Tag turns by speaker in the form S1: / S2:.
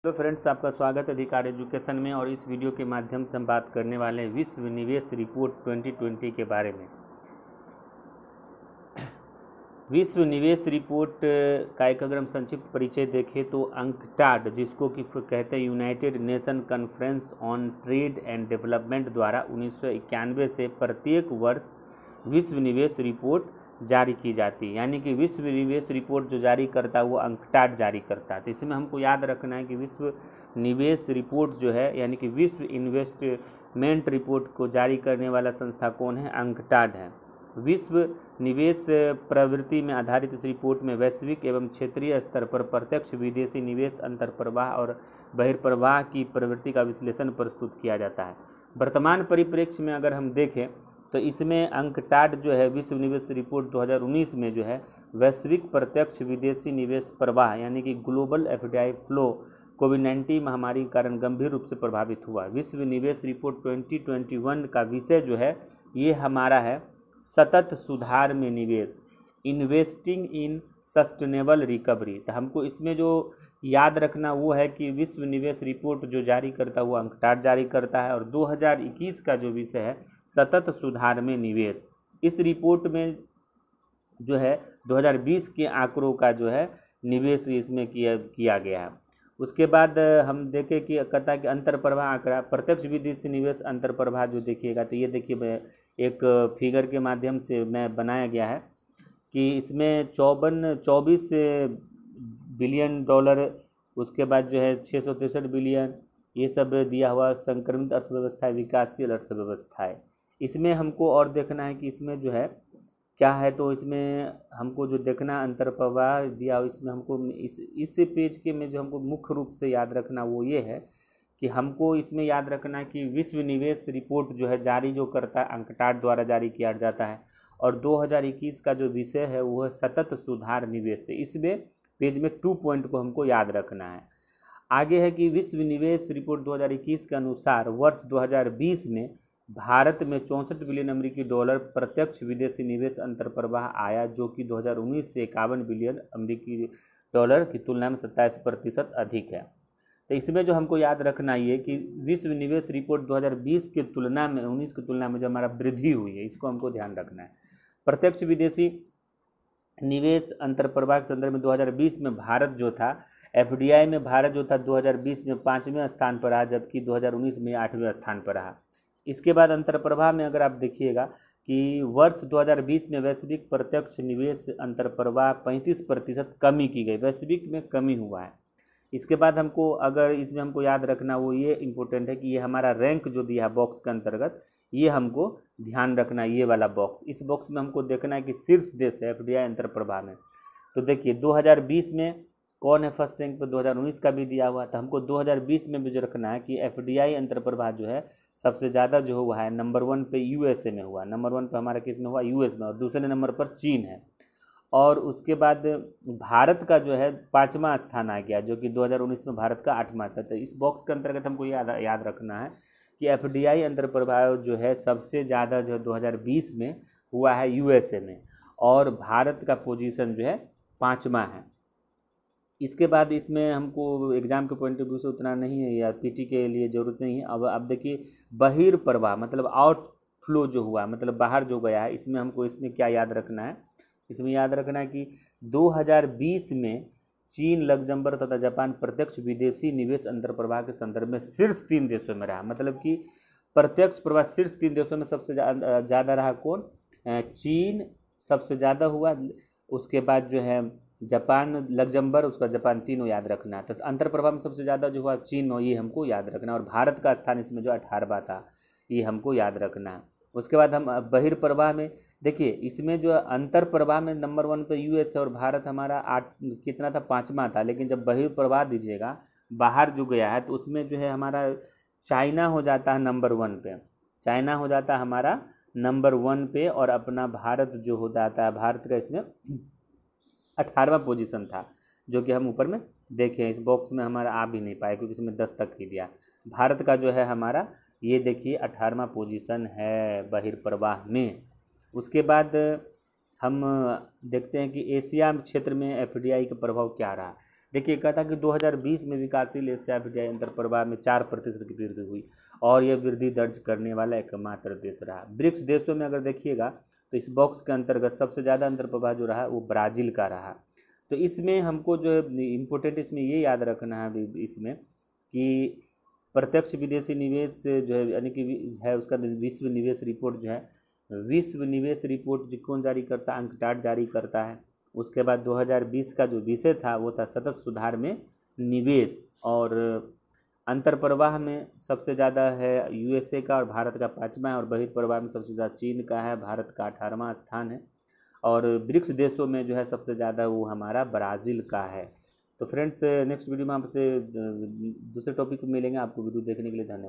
S1: तो फ्रेंड्स, आपका स्वागत है अधिकार एजुकेशन में। और इस वीडियो के माध्यम से हम बात करने वाले हैं विश्व निवेश रिपोर्ट 2020 के बारे में। विश्व निवेश रिपोर्ट का एक अगर हम संक्षिप्त परिचय देखें तो अंकटाड, जिसको कि कहते हैं United nation conference on trade and development द्वारा 1991 से प्रत्येक वर्ष विश्व निवेश रिपोर्ट जारी की जाती है। यानी कि विश्व निवेश रिपोर्ट जो जारी करता है वो अंकटाड जारी करता है। तो इसमें हमको याद रखना है कि विश्व निवेश रिपोर्ट जो है यानी कि विश्व इन्वेस्टमेंट रिपोर्ट को जारी करने वाला संस्था कौन है? अंकटाड है। विश्व निवेश प्रवृत्ति में आधारित इस रिपोर्ट में वैश्विक एवं क्षेत्रीय स्तर पर प्रत्यक्ष विदेशी निवेश, अंतर्प्रवाह और बहिर्प्रवाह की प्रवृत्ति का विश्लेषण प्रस्तुत किया जाता है। वर्तमान परिप्रेक्ष्य में अगर हम देखें तो इसमें अंकटाड जो है विश्व निवेश रिपोर्ट 2019 में जो है वैश्विक प्रत्यक्ष विदेशी निवेश प्रवाह यानी कि ग्लोबल एफडीआई फ्लो कोविड-19 महामारी के कारण गंभीर रूप से प्रभावित हुआ। विश्व निवेश रिपोर्ट 2021 का विषय जो है ये हमारा है सतत सुधार में निवेश, इन्वेस्टिंग इन सस्टेनेबल रिकवरी। तो हमको इसमें जो याद रखना वो है कि विश्व निवेश रिपोर्ट जो जारी करता है वो अंकटाड जारी करता है। और 2021 का जो विषय है सतत सुधार में निवेश। इस रिपोर्ट में जो है 2020 के आंकड़ों का जो है निवेश इसमें किया गया है। उसके बाद हम देखें कि कहता है कि अंतर्प्रवाह आंकड़ा, प्रत्यक्ष विदेशी निवेश अंतर्प्रवाह जो देखिएगा तो ये देखिए एक फिगर के माध्यम से मैं बनाया गया है कि इसमें 24 बिलियन डॉलर, उसके बाद जो है 663 बिलियन, ये सब दिया हुआ संक्रमित अर्थव्यवस्था, विकासशील अर्थव्यवस्था है। इसमें हमको और देखना है कि इसमें जो है क्या है। तो इसमें हमको जो देखना अंतर्प्रवाह दिया, इसमें हमको इस पेज के में जो हमको मुख्य रूप से याद रखना वो ये है कि हमको इसमें याद रखना है कि विश्व निवेश रिपोर्ट जो है जारी जो करता है अंकटाड द्वारा जारी किया जाता है। और 2021 का जो विषय है वो है सतत सुधार निवेश। इसमें पेज में 2 पॉइंट को हमको याद रखना है। आगे है कि विश्व निवेश रिपोर्ट 2021 के अनुसार वर्ष 2020 में भारत में 64 बिलियन अमेरिकी डॉलर प्रत्यक्ष विदेशी निवेश अंतर्प्रवाह आया, जो कि 2019 से 51 बिलियन अमेरिकी डॉलर की तुलना में 27% अधिक है। तो इसमें जो हमको याद रखना ये कि विश्व निवेश रिपोर्ट 2020 की तुलना में 19 की तुलना में जो हमारा वृद्धि हुई है इसको हमको ध्यान रखना है। प्रत्यक्ष विदेशी निवेश अंतर्प्रवाह के संदर्भ में 2020 में भारत जो था एफडीआई में भारत जो था 2020 में 5वें स्थान पर रहा, जबकि 2019 में 8वें स्थान पर रहा। इसके बाद अंतर्प्रवाह में अगर आप देखिएगा कि वर्ष 2020 में वैश्विक प्रत्यक्ष निवेश अंतर्प्रवाह 35% कमी की गई, वैश्विक में कमी हुआ है। इसके बाद हमको अगर इसमें हमको याद रखना वो ये इम्पोर्टेंट है कि ये हमारा रैंक जो दिया है बॉक्स के अंतर्गत, ये हमको ध्यान रखना है। ये वाला बॉक्स, इस बॉक्स में हमको देखना है कि शीर्ष देश है एफडीआई अंतर्प्रवाह में। तो देखिए 2020 में कौन है फर्स्ट रैंक पर, 2019 का भी दिया हुआ। तो हमको 2020 में भी जो रखना है कि एफडीआई अंतर्प्रवाह जो है सबसे ज़्यादा जो हुआ है नंबर 1 पे यूएसए में हुआ, नंबर 1 पे हमारा किस में हुआ? यूएस में। और दूसरे नंबर पर चीन है। और उसके बाद भारत का जो है 5वां स्थान आ गया, जो कि 2019 में भारत का 8वां था। तो इस बॉक्स के अंतर्गत हमको याद रखना है कि एफडीआई अंतर्प्रवाह जो है सबसे ज़्यादा जो है 2020 में हुआ है यूएसए में, और भारत का पोजीशन जो है 5वां है। इसके बाद इसमें हमको एग्ज़ाम के पॉइंट ऑफ व्यू से उतना नहीं है या पीटी के लिए ज़रूरत नहीं है। अब देखिए बहिर्प्रवाह मतलब आउटफ्लो जो हुआ, मतलब बाहर जो गया है, इसमें हमको इसमें क्या याद रखना है? इसमें याद रखना है कि 2020 में चीन, लग्जमबर्ग तथा जापान प्रत्यक्ष विदेशी निवेश अंतर्प्रवाह के संदर्भ में शीर्ष 3 देशों में रहा। मतलब कि प्रत्यक्ष प्रवाह शीर्ष 3 देशों में सबसे ज़्यादा रहा कौन? चीन सबसे ज़्यादा हुआ, उसके बाद जो है जापान, लग्जमबर्ग, उसका जापान, तीनों याद रखना है। तो अंतर्प्रवाह में सबसे ज़्यादा जो हुआ चीन हो, ये हमको याद रखना है। और भारत का स्थान इसमें जो 18वां था, ये हमको याद रखना है। उसके बाद हम बहिर्प्रवाह में देखिए, इसमें जो अंतर्प्रवाह में नंबर 1 पे यूएस है और भारत हमारा 8 कितना था? 5वां था। लेकिन जब बहिर्प्रवाह दीजिएगा बाहर जो गया है तो उसमें जो है हमारा चाइना हो जाता है नंबर 1 पे, चाइना हो जाता है हमारा नंबर 1 पे, और अपना भारत जो हो जाता है, भारत का इसमें 18वां पोजीशन था, जो कि हम ऊपर में देखें इस बॉक्स में हमारा आ भी नहीं पाए क्योंकि इसमें 10 तक ही दिया। भारत का जो है हमारा ये देखिए 18वां पोजीशन है बहिर्प्रवाह में। उसके बाद हम देखते हैं कि एशिया क्षेत्र में एफडीआई का प्रभाव क्या रहा। देखिए कहता कि 2020 में विकासशील एशिया भी अंतर प्रवाह में 4% की वृद्धि हुई और यह वृद्धि दर्ज करने वाला एकमात्र देश रहा। ब्रिक्स देशों में अगर देखिएगा तो इस बॉक्स के अंतर्गत सबसे ज़्यादा अंतर प्रवाह जो रहा वो ब्राज़ील का रहा। तो इसमें हमको जो है इम्पोर्टेंट इसमें ये याद रखना है इसमें कि प्रत्यक्ष विदेशी निवेश जो है यानी कि है उसका विश्व निवेश रिपोर्ट जो है, विश्व निवेश रिपोर्ट जो कौन जारी करता है, अंकटाड जारी करता है। उसके बाद 2020 का जो विषय था वो था सतत सुधार में निवेश, और अंतर प्रवाह में सबसे ज़्यादा है यूएसए का और भारत का 5वां है, और बहिर्प्रवाह में सबसे ज़्यादा चीन का है, भारत का 18वां स्थान है, और ब्रिक्स देशों में जो है सबसे ज़्यादा वो हमारा ब्राज़ील का है। तो फ्रेंड्स नेक्स्ट वीडियो में आपसे दूसरे टॉपिक पर मिलेंगे। आपको वीडियो देखने के लिए धन्यवाद।